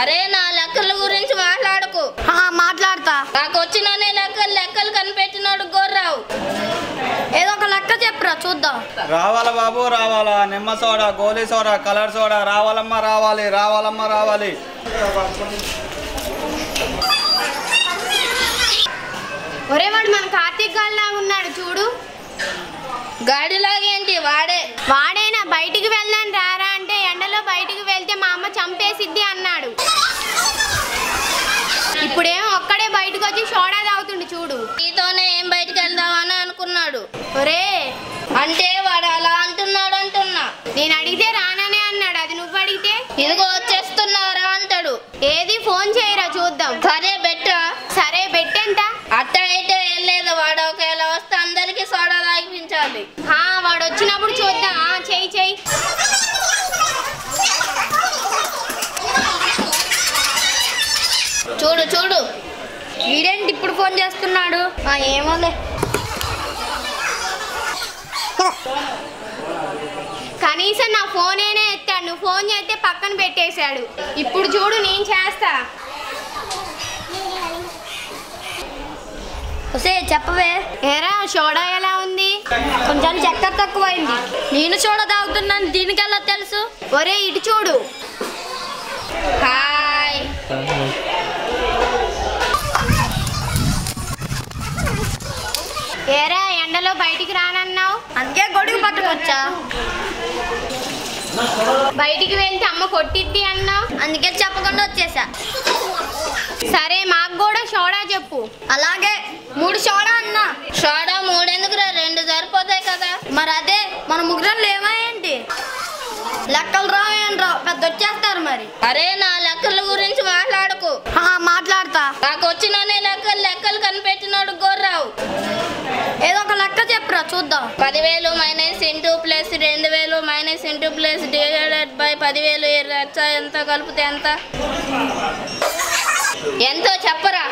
అరే నా లెక్కల గురించి మాట్లాడకు. మాట్లాడతా. నాకు వచ్చిననే లెక్కలు కనిపెట్టినోడు గోర్రావు. ఏదో ఒక లెక్క చెప్పురా చూద్దాం. రావాలా బాబు రావాలా. నిమ్మ సోడా, గోలీ సోడా, కలర్ సోడా రావాలమ్మా రావాలి, రావాలమ్మా రావాలి. ఒరే వాడు మన కార్తీక్ గాడిలాగా ఉన్నాడు చూడు. గాడిలాగేంటి? వాడేనా? బయటికి వెళ్దాం రారా అంటే ఎండలో బయటికి వెళ్తే మా అమ్మ చంపేసిద్ది అన్నాడు. ఇప్పుడేమో ఒక్కడే బయటకు వచ్చి సోడా తాగుతుండు చూడు. నీతోనే ఏం బయటికి వెళ్దామని అనుకున్నాడు. ఒరే అంటే వాడు అలా అంటున్నాడు అంటున్నా. నేను అడిగితే రాననే అన్నాడు. అది నువ్వు అడిగితే ఇదిగో వచ్చేస్తున్నారా అంటాడు. ఏది ఫోన్ చేయరా చూద్దాం. సరే బెట్టా. సరే బెట్టెంత? అట్ట అయితే వెళ్ళలేదు. వాడు ఒకవేళ వస్తే అందరికి సోడా తాగిపించాలి. వాడు వచ్చినప్పుడు చూద్దాం. చెయ్యి చూడు చూడు. వీడేంటి ఇప్పుడు ఫోన్ చేస్తున్నాడు? ఏమోలే. కనీసం నా ఫోనేనే ఎత్తాడు. నువ్వు ఫోన్ చేస్తే పక్కన పెట్టేశాడు. ఇప్పుడు చూడు నేను చేస్తా. చెప్పవే. ఏరా సోడా ఎలా ఉంది? కొంచెం చక్కెర తక్కువైంది. నేను సోడా తాగుతున్నాను, దీనికెలా తెలుసు? ఒరే ఇటు చూడు. హాయ్. ఏరా ఎండలో బయటికి రానన్నావు, అందుకే గొడుగు పట్టుకొచ్చా. బయటికి వెళ్తే అమ్మ కొట్టిద్ది అన్నావు, అందుకే చెప్పకుండా వచ్చేసా. సరే మాకు కూడా సోడా చెప్పు. అలాగే 3 సోడా అన్నా. సోడా 3 ఎందుకురా? 2 సరిపోతాయి కదా. మరి అదే మన ముగ్గురం లేవా ఏంటి? లెక్కలు రావేంట్రా, పెద్ద వచ్చేస్తారు మరి. అరే నా లెక్కల గురించి మాట్లాడకు. మాట్లాడతా. నాకు వచ్చిననే లెక్కలు కనిపెట్టినోడు గోర్రావు. ఏదో ఒక లెక్క చెప్పురా చూద్దాం. 10,000 minus into plus 2,000 minus into plus divided by 10,000 ఎంత కలిపితే ఎంత? ఎంతో చెప్పరా.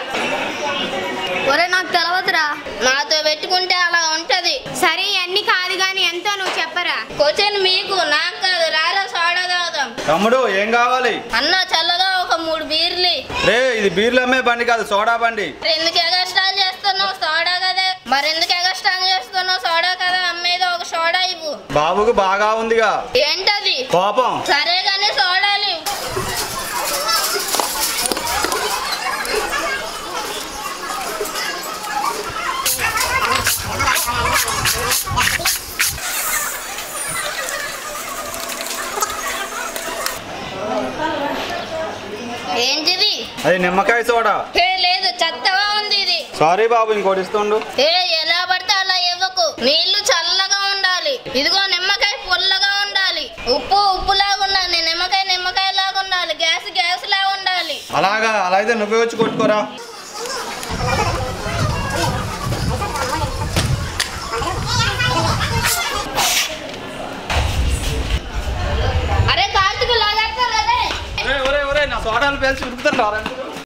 ఒరే నాకు తెలవదురా. నాతో పెట్టుకుంటే అలా ఉంటది. సరే అన్ని కాదు గాని ఎంతో నువ్వు చెప్పరా. క్వశ్చన్ మీకు, నాకు కాదు. రారా సోడా తాగుదాం. తమ్ముడు ఏం కావాలి? అన్న చల్లగా ఒక 3 బీర్లు. రే ఇది బీర్లు అమ్మే బండి కాదు, సోడా బండి. ఎందుకు ఎగస్ట్రాల్ చేస్తున్నావు? సోడా కదా. మరి ఎందుకు ఎగస్ట్రాల్ చేస్తున్నావు? సోడా కదా అమ్మేది. ఒక సోడా ఇవ్వు. బాబుకు బాగా ఉందిగా. ఏంటది? కోపం. సరే కానీ సోడాలు. ఏంటిది? అది నిమ్మకాయ సోడా. లేదు, చెత్తగా ఉంది ఇది. సారీ బాబు, ఇంకోటి ఇస్తుండు. ఎలా పడితే అలా ఇవ్వకు. నీళ్లు చల్లగా ఉండాలి. ఇదిగో నిమ్మకాయ పుల్లగా ఉండాలి. ఉప్పులాగా ఉండాలి. నిమ్మకాయ లాగా ఉండాలి. గ్యాస్ లాగా ఉండాలి. అలాగా? అలా అయితే నువ్వే వచ్చి కొట్టుకోరా. అరే కార్తీక్ లాగేస్తా. ఒరే నా సోడాలు పేల్చి ఉరుకుతారు.